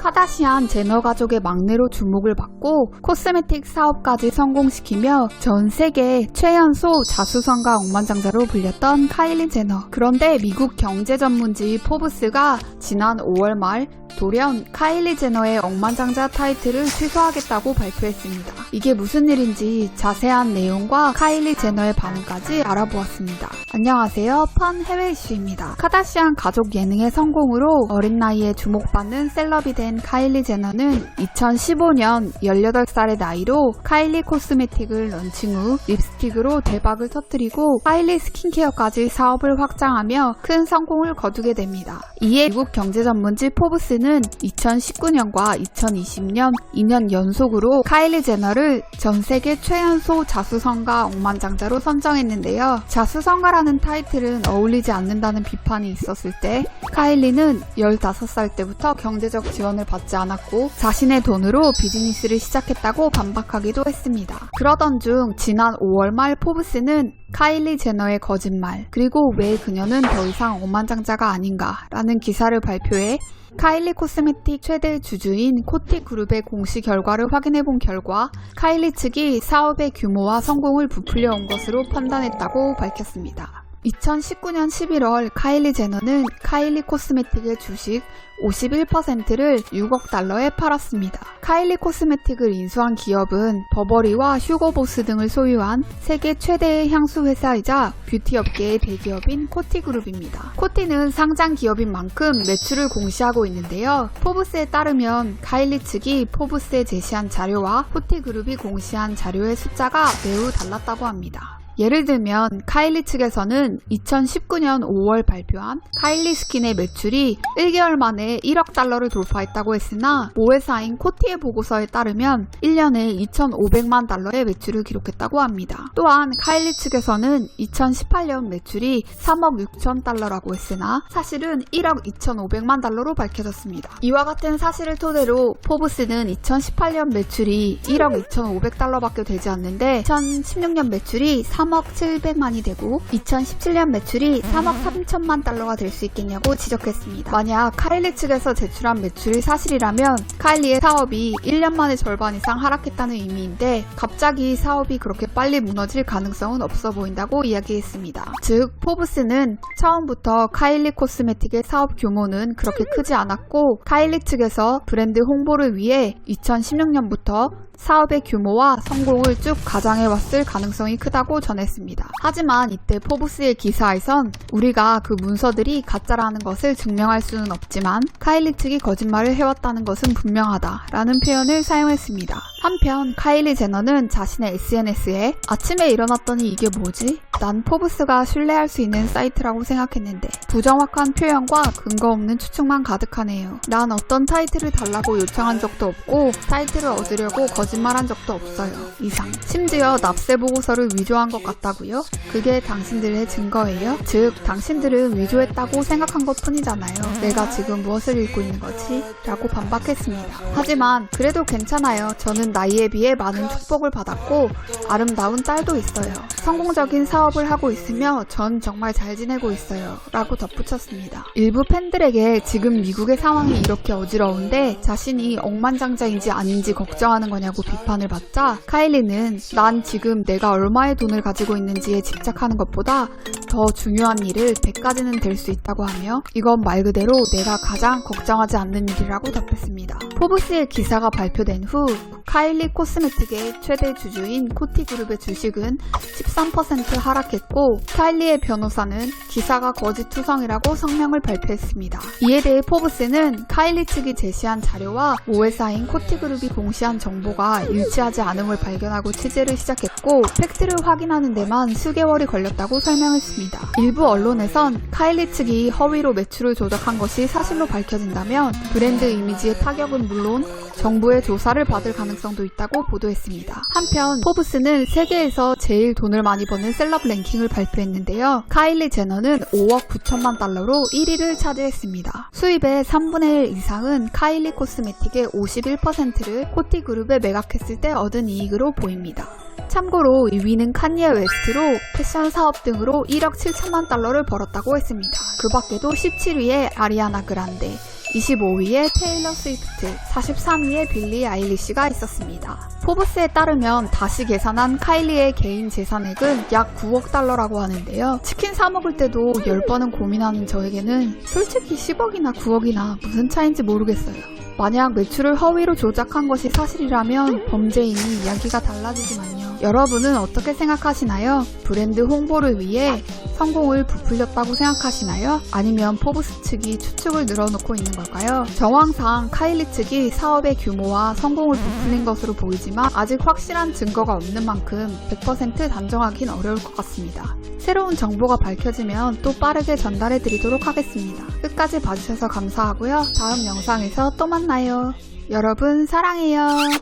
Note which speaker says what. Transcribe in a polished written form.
Speaker 1: 카다시안 제너 가족의 막내로 주목을 받고 코스메틱 사업까지 성공시키며 전 세계 최연소 자수성가 억만장자로 불렸던 카일리 제너. 그런데 미국 경제 전문지 포브스가 지난 5월 말 돌연 카일리 제너의 억만장자 타이틀을 취소하겠다고 발표했습니다. 이게 무슨 일인지 자세한 내용과 카일리 제너의 반응까지 알아보았습니다. 안녕하세요, 펀 해외 이슈입니다. 카다시안 가족 예능의 성공으로 어린 나이에 주목받는 셀럽이 된 카일리 제너는 2015년 18살의 나이로 카일리 코스메틱을 런칭 후 립스틱으로 대박을 터뜨리고 카일리 스킨케어까지 사업을 확장하며 큰 성공을 거두게 됩니다. 이에 미국 경제 전문지 포브스는 2019년과 2020년 2년 연속으로 카일리 제너를 전 세계 최연소 자수성가 억만장자로 선정했는데요. 자수성가라는 타이틀은 어울리지 않는다는 비판이 있었을 때 카일리는 15살 때부터 경제적 지원을 받지 않았고 자신의 돈으로 비즈니스를 시작했다고 반박하기도 했습니다. 그러던 중 지난 5월 말 포브스는 카일리 제너의 거짓말, 그리고 왜 그녀는 더 이상 억만장자가 아닌가 라는 기사를 발표해 카일리 코스메틱 최대 주주인 코티 그룹의 공시 결과를 확인해본 결과 카일리 측이 사업의 규모와 성공을 부풀려 온 것으로 판단했다고 밝혔습니다. 2019년 11월 카일리 제너는 카일리 코스메틱의 주식 51%를 6억 달러에 팔았습니다. 카일리 코스메틱을 인수한 기업은 버버리와 휴고보스 등을 소유한 세계 최대의 향수 회사이자 뷰티 업계의 대기업인 코티그룹입니다. 코티는 상장 기업인 만큼 매출을 공시하고 있는데요. 포브스에 따르면 카일리 측이 포브스에 제시한 자료와 코티그룹이 공시한 자료의 숫자가 매우 달랐다고 합니다. 예를 들면 카일리 측에서는 2019년 5월 발표한 카일리 스킨의 매출이 1개월 만에 1억 달러를 돌파했다고 했으나 모회사인 코티의 보고서에 따르면 1년에 2,500만 달러의 매출을 기록했다고 합니다. 또한 카일리 측에서는 2018년 매출이 3억 6천 달러라고 했으나 사실은 1억 2,500만 달러로 밝혀졌습니다. 이와 같은 사실을 토대로 포브스는 2018년 매출이 1억 2,500달러밖에 되지 않는데 2016년 매출이 3억 700만이 되고 2017년 매출이 3억 3천만 달러가 될 수 있겠냐고 지적했습니다. 만약 카일리 측에서 제출한 매출이 사실이라면 카일리의 사업이 1년 만에 절반 이상 하락했다는 의미인데 갑자기 사업이 그렇게 빨리 무너질 가능성은 없어 보인다고 이야기했습니다. 즉 포브스는 처음부터 카일리 코스메틱의 사업 규모는 그렇게 크지 않았고 카일리 측에서 브랜드 홍보를 위해 2016년부터 사업의 규모와 성공을 쭉 가장해왔을 가능성이 크다고 전했습니다. 하지만 이때 포브스의 기사에선 우리가 그 문서들이 가짜라는 것을 증명할 수는 없지만 카일리 측이 거짓말을 해왔다는 것은 분명하다라는 표현을 사용했습니다. 한편 카일리 제너는 자신의 SNS에 아침에 일어났더니 이게 뭐지? 난 포브스가 신뢰할 수 있는 사이트라고 생각했는데 부정확한 표현과 근거 없는 추측만 가득하네요. 난 어떤 타이틀을 달라고 요청한 적도 없고 타이틀을 얻으려고 거짓말한 적도 없어요. 이상. 심지어 납세 보고서를 위조한 것 같다고요? 그게 당신들의 증거예요? 즉 당신들은 위조했다고 생각한 것 뿐이잖아요. 내가 지금 무엇을 읽고 있는 거지? 라고 반박했습니다. 하지만 그래도 괜찮아요. 저는 나이에 비해 많은 축복을 받았고 아름다운 딸도 있어요. 성공적인 사업을 하고 있으며 전 정말 잘 지내고 있어요. 라고 덧붙였습니다. 일부 팬들에게 지금 미국의 상황이 이렇게 어지러운데 자신이 억만장자인지 아닌지 걱정하는 거냐고 비판을 받자 카일리는 난 지금 내가 얼마의 돈을 가지고 있는지에 집착하는 것보다 더 중요한 일을 100가지는 될 수 있다고 하며 이건 말 그대로 내가 가장 걱정하지 않는 일이라고 답했습니다. 포브스의 기사가 발표된 후 카일리 코스메틱의 최대 주주인 코티그룹의 주식은 13% 하락했고 카일리의 변호사는 기사가 거짓투성이라고 성명을 발표했습니다. 이에 대해 포브스는 카일리 측이 제시한 자료와 모회사인 코티그룹이 공시한 정보가 일치하지 않음을 발견하고 취재를 시작했고 팩트를 확인하는 데만 수개월이 걸렸다고 설명했습니다. 일부 언론에선 카일리 측이 허위로 매출을 조작한 것이 사실로 밝혀진다면 브랜드 이미지의 타격은 물론 정부의 조사를 받을 가능성도 있다고 보도했습니다. 한편 포브스는 세계에서 제일 돈을 많이 버는 셀럽 랭킹을 발표했는데요. 카일리 제너는 5억 9천만 달러로 1위를 차지했습니다. 수입의 3분의 1 이상은 카일리 코스메틱의 51%를 코티그룹에 매각했을 때 얻은 이익으로 보입니다. 참고로 2위는 칸예 웨스트로 패션 사업 등으로 1억 7천만 달러를 벌었다고 했습니다. 그 밖에도 17위에 아리아나 그란데, 25위에 테일러 스위프트, 43위에 빌리 아일리시가 있었습니다. 포브스에 따르면 다시 계산한 카일리의 개인 재산액은 약 9억 달러라고 하는데요. 치킨 사 먹을 때도 10번은 고민하는 저에게는 솔직히 10억이나 9억이나 무슨 차이인지 모르겠어요. 만약 매출을 허위로 조작한 것이 사실이라면 범죄이니 이야기가 달라지지만요. 여러분은 어떻게 생각하시나요? 브랜드 홍보를 위해 성공을 부풀렸다고 생각하시나요? 아니면 포브스 측이 추측을 늘어놓고 있는 걸까요? 정황상 카일리 측이 사업의 규모와 성공을 부풀린 것으로 보이지만 아직 확실한 증거가 없는 만큼 100% 단정하긴 어려울 것 같습니다. 새로운 정보가 밝혀지면 또 빠르게 전달해 드리도록 하겠습니다. 끝까지 봐주셔서 감사하고요. 다음 영상에서 또 만나요. 여러분 사랑해요.